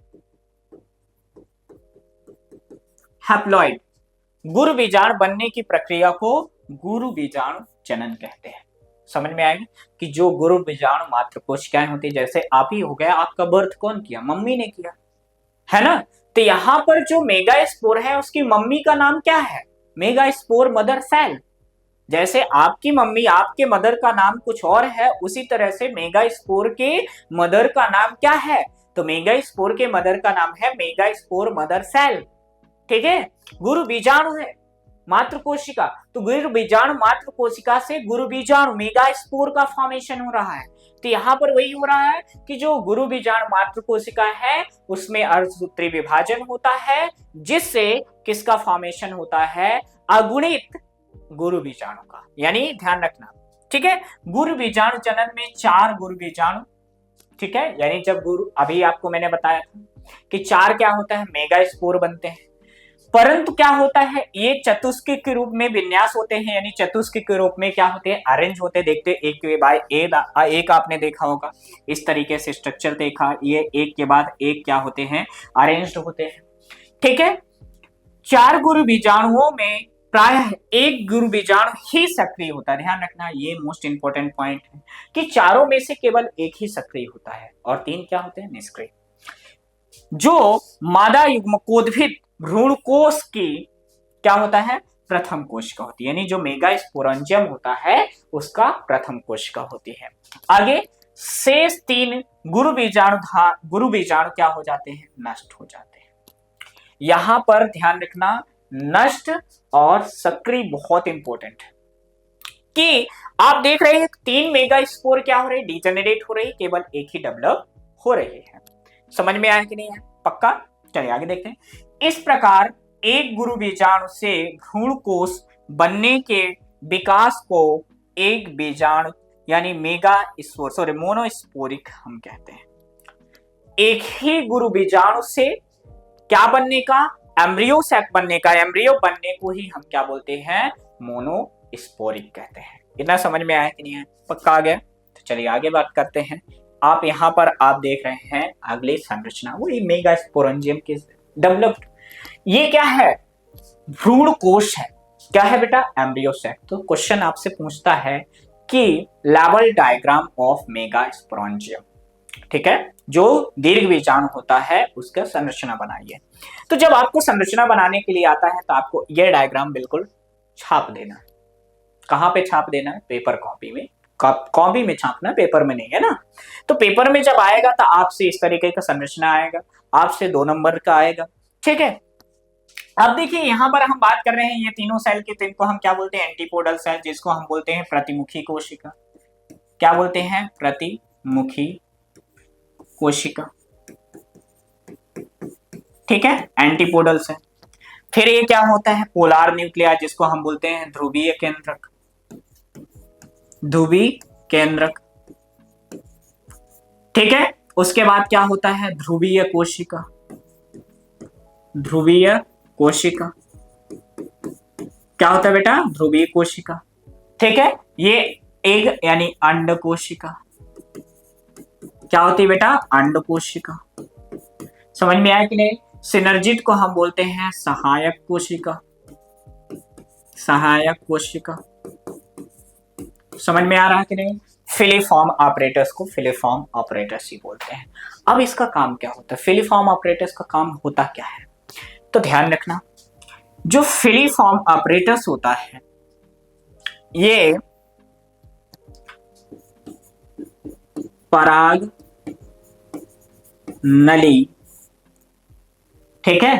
A: हैप्लॉइड गुरु बीजाणु बनने की प्रक्रिया को गुरु बीजाणु जनन कहते हैं। समझ में आएगा कि जो गुरु बीजाणु मात्र कोशिकाएं होती, जैसे आप ही हो गया, आपका बर्थ कौन किया, मम्मी ने किया, है ना। तो यहां पर जो मेगास्पोर है उसकी मम्मी का नाम क्या है, मेगास्पोर मदर सेल। जैसे आपकी मम्मी, आपके मदर का नाम कुछ और है, उसी तरह से मेगास्पोर के मदर का नाम क्या है, तो मेगास्पोर के मदर का नाम है मेगास्पोर मदर सेल, ठीक है। गुरु बीजाणु है मात्र कोशिका, तो गुरु बीजाणु मात्र कोशिका से गुरु बीजाणु मेगास्पोर का फॉर्मेशन हो रहा है। तो यहाँ पर वही हो रहा है कि जो गुरु बीजाणु मात्र कोशिका है उसमें अर्धसूत्री विभाजन होता है, जिससे किसका फॉर्मेशन होता है, अगुणित गुरु बीजाणु का। यानी ध्यान रखना, ठीक है। गुरु बीजाणु जनन में 4 गुरु बीजाणु, ठीक है, यानी जब गुरु, अभी आपको मैंने बताया था कि 4 क्या होता है, मेगास्पोर बनते हैं। परंतु क्या होता है, ये चतुष्किक के रूप में विन्यास होते हैं, यानी चतुष्किक के रूप में क्या होते हैं, अरेंज होते, देखते एक के बाद एक आपने देखा होगा, इस तरीके से स्ट्रक्चर देखा, ये एक के बाद एक क्या होते हैं, अरेंज्ड होते हैं, ठीक है। 4 गुरु बीजाणुओं में प्रायः एक गुरु बीजाणु ही सक्रिय होता है। ध्यान रखना, ये मोस्ट इंपोर्टेंट पॉइंट है कि चारों में से केवल एक ही सक्रिय होता है और 3 क्या होते हैं, निष्क्रिय। जो मादा युग्मकोद्भिद भ्रूणकोश की क्या होता है, प्रथम कोशिका होती है, यानी जो मेगास्पोरेंजियम होता है उसका प्रथम कोशिका होती है। आगे शेष 3 गुरु बीजाणु क्या हो जाते हैं, नष्ट हो जाते हैं। यहां पर ध्यान रखना, नष्ट और सक्रिय बहुत इंपॉर्टेंट है, कि आप देख रहे हैं 3 मेगा स्पोर क्या हो रहे हैं, डिजेनरेट हो रही है, केवल एक ही डेवलप हो रही है। समझ में आया कि नहीं है? पक्का? चलिए आगे देखते हैं। इस प्रकार एक गुरु बीजाणु से भ्रूण कोष बनने के विकास को एक बीजाणु यानी मेगा स्पोर सॉरी मोनोस्पोरिक हम कहते हैं। एक ही गुरु बीजाणु से क्या बनने का, एम्ब्रियो सैक बनने का, एम्ब्रियो बनने को ही हम क्या बोलते हैं, मोनोस्पोरिक कहते हैं। इतना समझ में आया कि नहीं है? पक्का आ गया? तो चलिए आगे बात करते हैं। आप यहाँ पर आप देख रहे हैं अगली संरचना, वही मेगा स्पोरेंजियम के डेवलप्ड। ये क्या है? भ्रूण कोश है। क्या है बेटा? Embryo sac. तो क्वेश्चन आपसे पूछता है कि level diagram of mega sporangium, ठीक है, जो दीर्घ बीजाणु होता है उसका संरचना बनाइए। तो जब आपको संरचना बनाने के लिए आता है तो आपको यह डायग्राम बिल्कुल छाप देना है। कहां पे छाप देना है? पेपर कॉपी में। कॉपी में छापना, पेपर में नहीं, है ना? तो पेपर में जब आएगा तो आपसे इस तरीके का संरचना आएगा, आपसे 2 नंबर का आएगा, ठीक है। अब देखिए यहां पर हम बात कर रहे हैं ये तीनों सेल के, इनको हम क्या बोलते हैं? एंटीपोडल सेल, जिसको हम बोलते हैं प्रतिमुखी कोशिका। क्या बोलते हैं? प्रतिमुखी कोशिका, ठीक है, एंटीपोडल सेल। फिर ये क्या होता है? पोलार न्यूक्लियर, जिसको हम बोलते हैं ध्रुवीय केंद्रक। ध्रुवीय केंद्रक, ठीक है। उसके बाद क्या होता है? ध्रुवीय कोशिका। ध्रुवीय कोशिका क्या होता है बेटा? ध्रुवीय कोशिका, ठीक है। ये एग यानी अंड कोशिका। क्या होती है बेटा? अंड कोशिका। समझ में आया कि नहीं? सिनर्जिट को हम बोलते हैं सहायक कोशिका। सहायक कोशिका, समझ में आ रहा है कि नहीं? फिलीफॉर्म ऑपरेटर्स को फिलीफॉर्म ऑपरेटर्स ही बोलते हैं। अब इसका काम क्या होता है? फिलीफॉर्म ऑपरेटर्स का काम होता क्या है? तो ध्यान रखना, जो फिलीफॉर्म ऑपरेटर्स होता है ये पराग नली, ठीक है,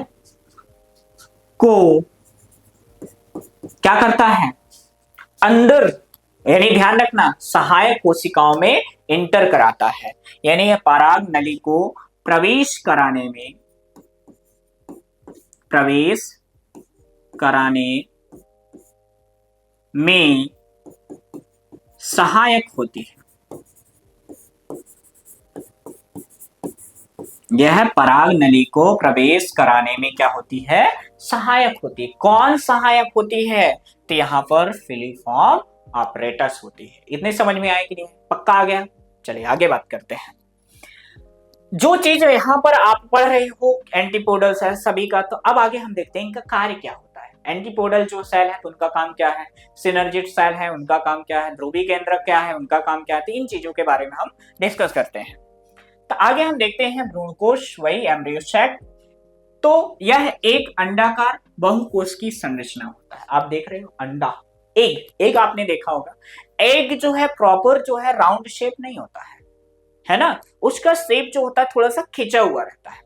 A: को क्या करता है? अंदर, यानी ध्यान रखना, सहायक कोशिकाओं में इंटर कराता है। यानी यह पराग नली को प्रवेश कराने में सहायक होती है। यह पराग नली को प्रवेश कराने में क्या होती है? सहायक होती है। कौन सहायक होती है? तो यहां पर फिलीफॉर्म ऑपरेटर्स होती है। इतने समझ में आए कि नहीं? पक्का आ गया? चलिए आगे बात करते हैं। जो चीज यहां पर आप पढ़ रहे हो एंटीपोडल सेल सभी का, तो अब आगे हम देखते हैं इनका कार्य क्या होता है। एंटीपोडल जो सेल है तो उनका काम क्या है, सिनर्जिट सेल है उनका काम क्या है, ध्रुवीय केंद्रक क्या है उनका काम क्या है, तो इन चीजों के बारे में हम डिस्कस करते हैं। तो आगे हम देखते हैं भ्रूणकोश, वही एम्ब्रियो सैक। तो यह एक अंडाकार बहुकोश की संरचना होता है। आप देख रहे हो अंडा, एग आपने देखा होगा। एग जो है प्रॉपर जो है राउंड शेप नहीं होता है ना, उसका शेप जो होता है थोड़ा सा खिंचा हुआ रहता है।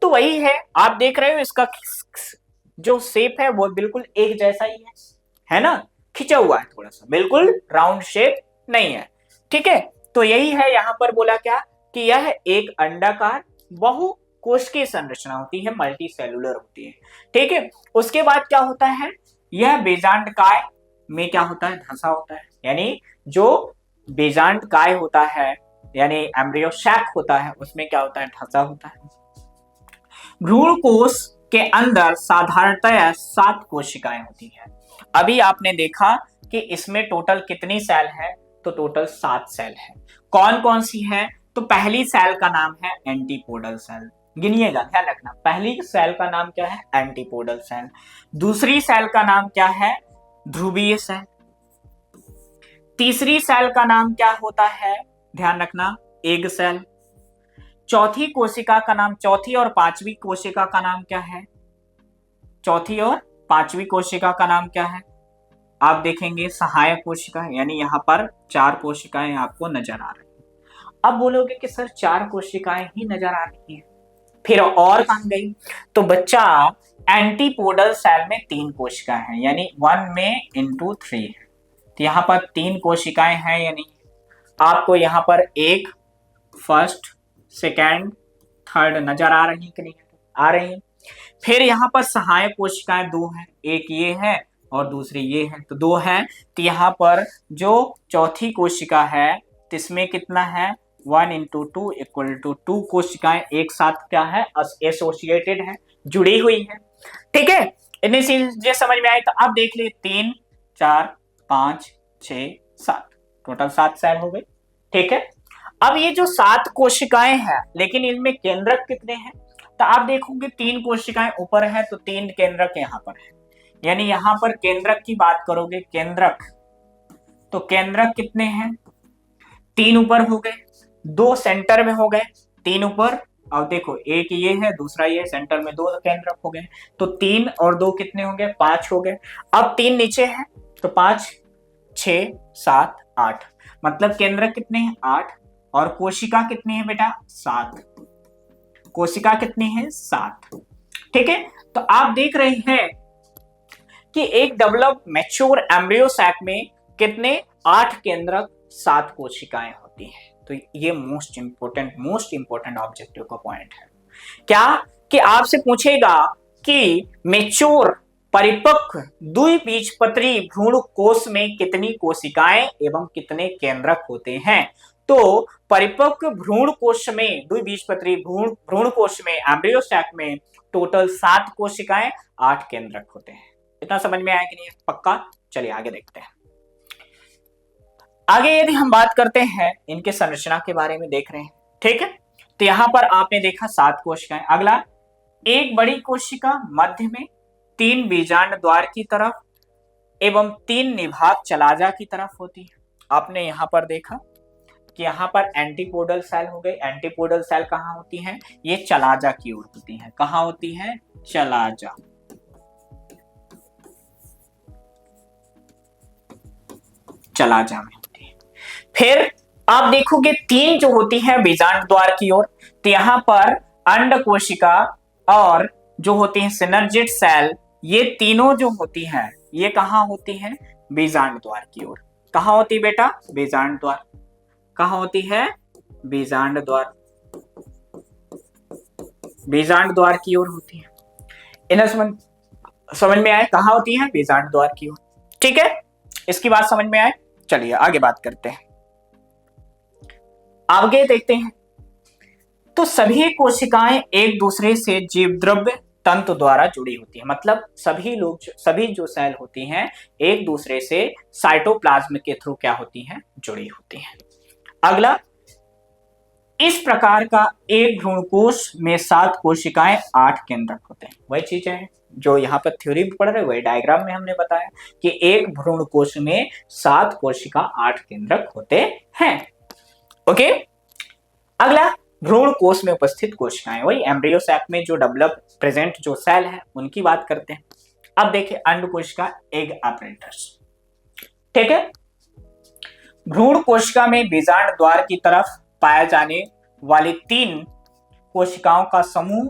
A: तो वही है, आप देख रहे हो इसका जो शेप है वो बिल्कुल एक जैसा ही है ना, खिंचा हुआ है थोड़ा सा, बिल्कुल राउंड शेप नहीं है, ठीक है। तो यही है, यहां पर बोला क्या कि यह एक अंडाकार बहुकोश की संरचना होती है, मल्टी सेलुलर होती है, ठीक है। उसके बाद क्या होता है, यह बेजांडकाय में क्या होता है? धंसा होता है। यानी जो बेजांडकाय होता है यानी एम्ब्रियो सैक होता है, उसमें क्या होता है? ढसा होता है। भ्रूण कोश के अंदर साधारणतः 7 कोशिकाएं होती है। अभी आपने देखा कि इसमें टोटल कितनी सेल है, तो टोटल 7 सेल है। कौन कौन सी है? तो पहली सेल का नाम है एंटीपोडल सेल, गिनिएगा, ध्यान रखना। पहली सेल का नाम क्या है? Antipodal cell. दूसरी सेल का नाम क्या है? ध्रुवीय सेल। तीसरी सेल का नाम क्या होता है? ध्यान रखना, एग सेल। चौथी कोशिका का नाम, चौथी और पांचवी कोशिका का नाम क्या है? चौथी और पांचवी कोशिका का नाम क्या है? आप देखेंगे सहायक कोशिका, यानी यहां पर 4 कोशिकाएं आपको नजर आ रही है। अब बोलोगे कि सर 4 कोशिकाएं ही नजर आ रही है, फिर और कहां गई? तो बच्चा एंटीपोडल सेल में 3 कोशिकाएं हैं, यानी 1 में इंटू 3 है। तो यहाँ पर 3 कोशिकाएं हैं या नहीं? आपको यहाँ पर एक फर्स्ट, सेकेंड, थर्ड नजर आ रही कि नहीं? आ रही है। फिर यहाँ पर सहायक कोशिकाएं 2 हैं, एक ये है और दूसरी ये है, तो 2 है। तो यहाँ पर जो चौथी कोशिका है इसमें कितना है? 1 into 2 इक्वल टू 2 कोशिकाएं एक साथ क्या है? एसोसिएटेड है, जुड़ी हुई है। ठीक है, इतनी चीजें समझ में आई। तो अब देख लिए 3 4 5 6 7, टोटल 7 सेल हो गए। ठीक है, अब ये जो 7 कोशिकाएं हैं, लेकिन इनमें केंद्रक कितने हैं? तो आप देखोगे 3 कोशिकाएं ऊपर है तो 3 केंद्रक यहाँ पर है, यानी यहाँ पर केंद्रक की बात करोगे, केंद्रक, तो केंद्रक कितने हैं? 3 ऊपर हो गए, 2 सेंटर में हो गए, 3 ऊपर। अब देखो एक ये है, दूसरा ये, सेंटर में 2 केंद्रक हो गए, तो 3 और 2 कितने हो गए? 5 हो गए। अब 3 नीचे है तो 5 6 7 8, मतलब केंद्रक कितने हैं? 8। और कोशिका कितनी है बेटा? 7। कोशिका कितनी है? 7। ठीक है, तो आप देख रहे हैं कि एक डेवलप मैच्योर एम्ब्रियो सैक में कितने? 8 केंद्रक, 7 कोशिकाएं होती हैं। तो ये मोस्ट इंपोर्टेंट ऑब्जेक्टिव का पॉइंट है क्या? कि आपसे पूछेगा कि मैच्योर परिपक्व द्विबीजपत्री भ्रूण कोश में कितनी कोशिकाएं एवं कितने केंद्रक होते हैं? तो परिपक्व भ्रूण कोश में, द्विबीजपत्री भ्रूण कोश में, एम्ब्रियो सैक में टोटल 7 कोशिकाएं, 8 केंद्रक होते हैं। इतना समझ में आया कि नहीं? पक्का। चलिए आगे देखते हैं। आगे यदि हम बात करते हैं इनके संरचना के बारे में देख रहे हैं। ठीक है, तो यहां पर आपने देखा 7 कोशिकाएं। अगला, एक बड़ी कोशिका मध्य में, 3 बीजांड द्वार की तरफ एवं 3 निभाग चलाजा की तरफ होती है। आपने यहां पर देखा कि यहां पर एंटीपोडल सेल हो गई। एंटीपोडल सेल कहां होती है? ये चलाजा की ओर होती है। कहां होती है? चलाजा। चलाजा में होती है। फिर आप देखोगे 3 जो होती है बीजांड द्वार की ओर, तो यहां पर अंड कोशिका और जो होती है सिनर्जिड सेल, ये तीनों जो होती है ये कहां होती है? बीजांड द्वार की ओर। कहां होती बेटा? बीजांड द्वार। कहां होती है? बीजांड द्वार। बीजांड द्वार की ओर होती है। इन्हें समझ में आए? कहां होती है? बीजांड द्वार की ओर। ठीक है, इसकी बात समझ में आए? चलिए आगे बात करते हैं। आगे देखते हैं। तो सभी कोशिकाएं एक दूसरे से जीव द्रव्य तंतु द्वारा जुड़ी होती है, मतलब सभी जो सेल होती हैं एक दूसरे से साइटोप्लाज्म के थ्रू क्या होती हैं? जुड़ी होती हैं। अगला, इस प्रकार का एक भ्रूणकोश में 7 कोशिकाएं, 8 केंद्रक होते हैं। वही चीजें हैं जो यहाँ पर थ्योरी में पढ़ रहे, वही डायग्राम में हमने बताया कि एक भ्रूणकोश में 7 कोशिका, 8 केंद्रक होते हैं। ओके, अगला, भ्रूण कोश में उपस्थित कोशिकाएं, वही एम्ब्रियो सैक में जो डेवलप प्रेजेंट जो सेल है उनकी बात करते हैं। अब देखिए अंड कोशिका, एग apparatus। ठीक है, भ्रूण कोशिका में बीजांड द्वार की तरफ पाए जाने वाली 3 कोशिकाओं का समूह,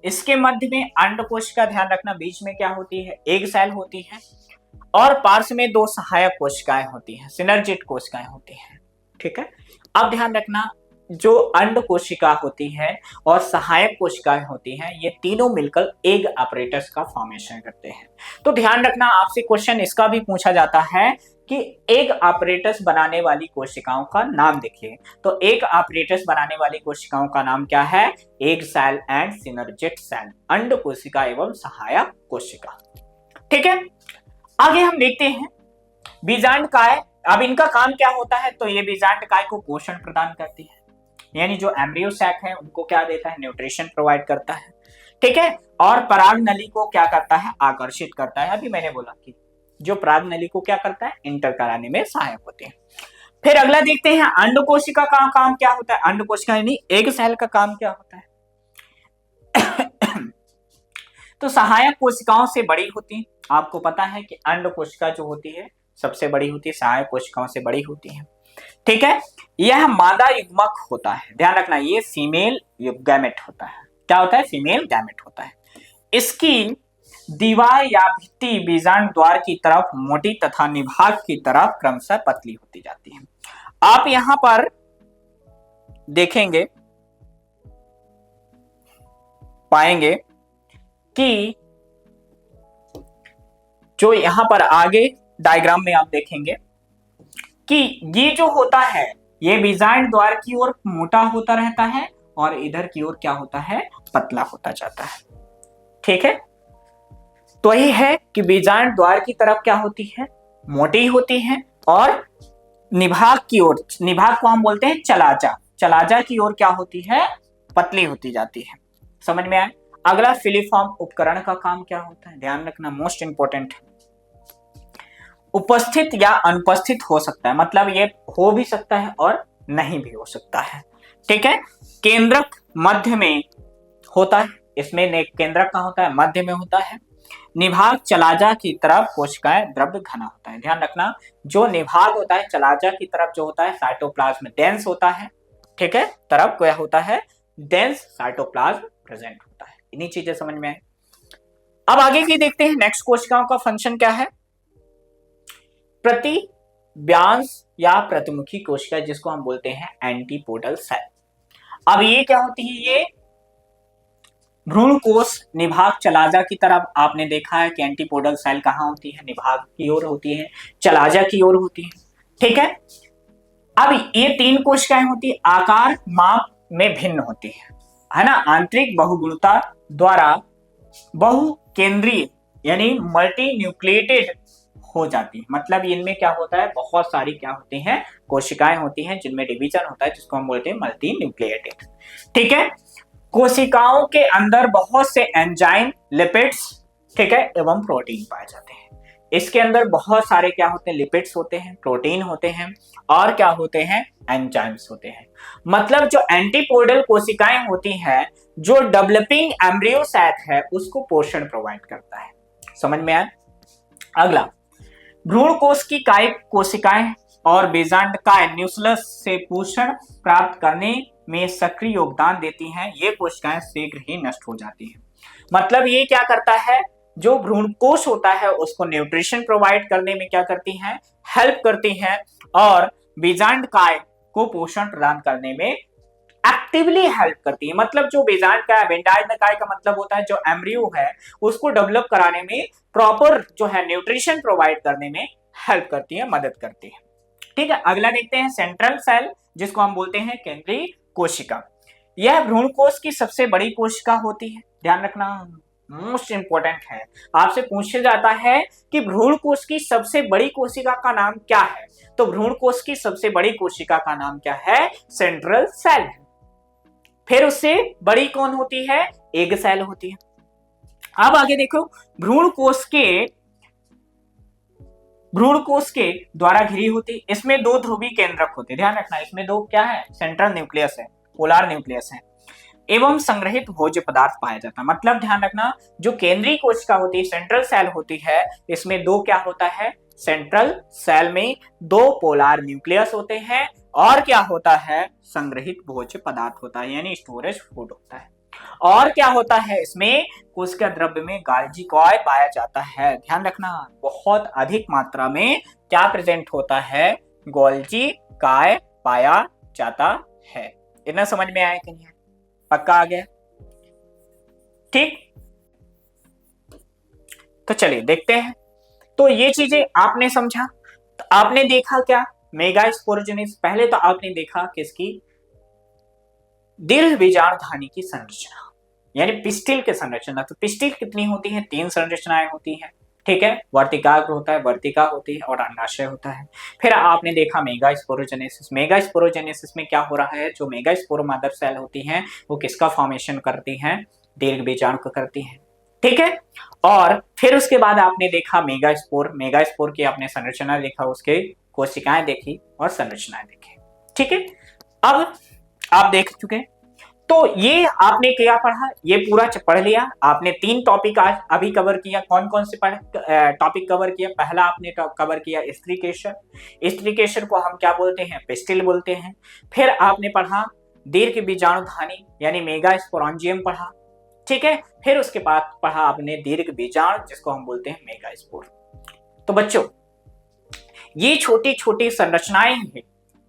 A: इसके मध्य में अंड कोशिका, ध्यान रखना बीच में क्या होती है? एग सेल होती है, और पार्श्व में 2 सहायक कोशिकाएं होती हैं, सिनर्जिड कोशिकाएं होती हैं। ठीक है, अब ध्यान रखना जो अंड कोशिका होती है और सहायक कोशिकाएं होती हैं, ये तीनों मिलकर एग apparatus का फॉर्मेशन करते हैं। तो ध्यान रखना, आपसे क्वेश्चन इसका भी पूछा जाता है कि एग apparatus बनाने वाली कोशिकाओं का नाम देखिए। तो एग apparatus बनाने वाली कोशिकाओं का नाम क्या है? Egg cell and synergid cell, अंड कोशिका एवं सहायक कोशिका। ठीक है, आगे हम देखते हैं बीजांड काय। अब इनका काम क्या होता है? तो ये बीजांड काय को पोषण प्रदान करती है, यानी जो एम्ब्रियो सैक है उनको क्या देता है? न्यूट्रिशन प्रोवाइड करता है। ठीक है, और पराग नली को क्या करता है? आकर्षित करता है। अभी मैंने बोला कि जो पराग नली को क्या करता है? इंटर कराने में सहायक होते हैं। फिर अगला देखते हैं अंड कोशिका का काम क्या होता है? अंड कोशिका यानी एग सेल का काम क्या होता है? तो सहायक कोशिकाओं से बड़ी होती, आपको पता है कि अंड कोशिका जो होती है सबसे बड़ी होती है, सहायक कोशिकाओं से बड़ी होती है। ठीक है, यह मादा युग्मक होता है। ध्यान रखना, ये फीमेल गैमेट होता है। क्या होता है? फीमेल गैमेट होता है। इसकी दीवार या भित्ति बीजांड द्वार की तरफ मोटी तथा निभाग की तरफ क्रमशः पतली होती जाती है। आप यहां पर देखेंगे, पाएंगे कि जो यहां पर आगे डायग्राम में आप देखेंगे कि ये जो होता है ये बीजांड द्वार की ओर मोटा होता रहता है और इधर की ओर क्या होता है, पतला होता जाता है। ठीक है, तो यही है कि बीजांड द्वार की तरफ क्या होती है, मोटी होती है और निभाग की ओर, निभाग को हम बोलते हैं चलाजा, चलाजा की ओर क्या होती है, पतली होती जाती है। समझ में आए। अगला फिलीफॉर्म उपकरण का काम क्या होता है, ध्यान रखना, मोस्ट इंपोर्टेंट है। उपस्थित या अनुपस्थित हो सकता है, मतलब ये हो भी सकता है और नहीं भी हो सकता है। ठीक है, केंद्रक मध्य में होता है, इसमें केंद्रक कहाँ होता है, मध्य में होता है। निभाग चलाजा की तरफ कोशिकाएं द्रव्य घना होता है। ध्यान रखना, जो निभाग होता है चलाजा की तरफ जो होता है साइटोप्लाज्म डेंस होता है। ठीक है, तरफ क्या होता है, डेंस साइटोप्लाज्म प्रेजेंट होता है। इन्हीं चीजें समझ में आए। अब आगे की देखते हैं, नेक्स्ट कोशिकाओं का फंक्शन क्या है। प्रतिव्यांश या प्रतिमुखी कोशिका, जिसको हम बोलते हैं एंटीपोडल सेल। अब ये क्या होती है, ये भ्रूण कोश निभाग चलाजा की तरफ आपने देखा है कि एंटीपोडल सेल कहां होती है, निभाग की ओर होती है, चलाजा की ओर होती है। ठीक है, अब ये तीन कोशिकाएं होती है, आकार माप में भिन्न होती है ना। आंतरिक बहुगुणता द्वारा बहुकेंद्रीय यानी मल्टी न्यूक्लिएटेड हो जाती है, मतलब इनमें क्या होता है, बहुत सारी क्या होती हैं, कोशिकाएं होती हैं जिनमें डिवीजन होता है, जिसको हम बोलते हैं मल्टी न्यूक्लिएटेड। ठीक है, कोशिकाओं के अंदर बहुत से एंजाइम, लिपिड्स, ठीक है, एवं प्रोटीन पाए जाते हैं। इसके अंदर बहुत सारे क्या होते हैं, लिपिड्स होते हैं, प्रोटीन होते हैं और क्या होते हैं, एंजाइम्स होते हैं। मतलब जो एंटीपोडल कोशिकाएं होती हैं, जो डेवलपिंग एम्ब्रियो सैक है उसको पोषण प्रोवाइड करता है। समझ में आया। अगला, भ्रूण कोश की कायिक कोशिकाएं और बीजांडकाय न्यूक्लियस से पोषण प्राप्त करने में सक्रिय योगदान देती हैं। ये कोशिकाएं शीघ्र ही नष्ट हो जाती हैं। मतलब ये क्या करता है, जो भ्रूण कोश होता है उसको न्यूट्रिशन प्रोवाइड करने में क्या करती हैं, हेल्प करती हैं और बीजांडकाय को पोषण प्रदान करने में एक्टिवली हेल्प करती है। मतलब जो बीजांडकाय, बीजांडकाय का मतलब होता है जो एम्ब्रियो है उसको डेवलप कराने में, प्रॉपर जो है न्यूट्रिशन प्रोवाइड करने में हेल्प करती है, मदद करती है। ठीक है, अगला देखते हैं सेंट्रल सेल, जिसको हम बोलते हैं केंद्रीय कोशिका। यह भ्रूण कोश की सबसे बड़ी कोशिका होती है। ध्यान रखना, मोस्ट इंपोर्टेंट है, आपसे पूछा जाता है कि भ्रूण कोश की सबसे बड़ी कोशिका का नाम क्या है, तो भ्रूण कोश की सबसे बड़ी कोशिका का नाम क्या है, सेंट्रल सेल है। फिर उससे बड़ी कौन होती है, एग सेल होती है। अब आगे देखो, भ्रूण कोश के द्वारा घिरी होती, इसमें दो ध्रुवीय केंद्रक होते। ध्यान रखना, इसमें दो क्या है, सेंट्रल न्यूक्लियस है, पोलर न्यूक्लियस है, एवं संग्रहित भोज्य पदार्थ पाया जाता है। मतलब ध्यान रखना, जो केंद्रीय कोशिका होती है, सेंट्रल सेल होती है, इसमें दो क्या होता है, सेंट्रल सेल में दो पोलर न्यूक्लियस होते हैं और क्या होता है, संग्रहित भोज्य पदार्थ होता है, यानी स्टोरेज फूड होता है। और क्या होता है, इसमें कोशिका द्रव्य में गाल्जी कॉय पाया जाता है। ध्यान रखना, बहुत अधिक मात्रा में क्या प्रेजेंट होता है, गोल्जी काय पाया जाता है। इतना समझ में आया कि नहीं, पक्का आ गया। ठीक, तो चलिए देखते हैं। तो ये चीजें आपने समझा, तो आपने देखा क्या, मेगास्पोरोजेनिस। पहले तो आपने देखा किसकी, दीर्घ बीजाणुधानी की संरचना, यानी पिस्टिल की संरचना। तो पिस्टिल कितनी होती है, तीन संरचनाएं होती हैं। ठीक है, वर्तिकाग्र होता है, वर्तिका होती है और अंडाशय होता है। फिर आपने देखा मेगास्पोरोजेनेसिस। मेगास्पोरोजेनेसिस में क्या हो रहा है, जो मेगास्पोर मदर सेल होती हैं वो किसका फॉर्मेशन करती हैं, दीर्घ बीजाणु का करती हैं। ठीक है, और फिर उसके बाद आपने देखा मेगास्पोर की आपने संरचना देखा, उसके कोशिकाएं देखी और संरचनाएं देखी। ठीक है, अब आप देख चुके, तो ये आपने क्या पढ़ा, ये पूरा पढ़ लिया आपने। तीन टॉपिक आज अभी कवर किया। कौन कौन से टॉपिक कवर किया, पहला आपने कवर किया स्त्रीकेशर। स्त्रीकेशर को हम क्या बोलते हैं, पिस्टिल बोलते हैं। फिर आपने पढ़ा दीर्घ बीजाणुधानी यानी मेगास्पोरेंजियम पढ़ा। ठीक है। फिर उसके बाद पढ़ा आपने दीर्घ बीजांड, जिसको हम बोलते हैं मेगास्पोर। तो बच्चों, ये छोटी छोटी संरचनाएं हैं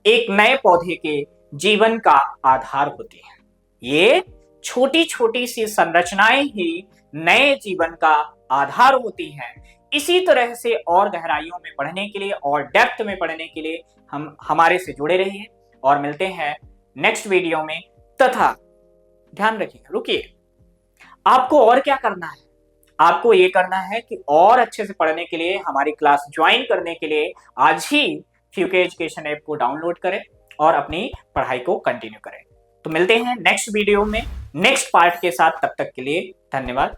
A: एक नए पौधे के जीवन का आधार होती हैं। ये छोटी छोटी सी संरचनाएं ही नए जीवन का आधार होती हैं। इसी तरह से और गहराइयों में पढ़ने के लिए और डेप्थ में पढ़ने के लिए हम हमारे से जुड़े रहिए और मिलते हैं नेक्स्ट वीडियो में। तथा ध्यान रखिए, रुकिए, आपको और क्या करना है? आपको ये करना है कि और अच्छे से पढ़ने के लिए हमारी क्लास ज्वाइन करने के लिए आज ही फ्यूके एजुकेशन ऐप को डाउनलोड करें और अपनी पढ़ाई को कंटिन्यू करें। तो मिलते हैं नेक्स्ट वीडियो में नेक्स्ट पार्ट के साथ। तब तक के लिए धन्यवाद।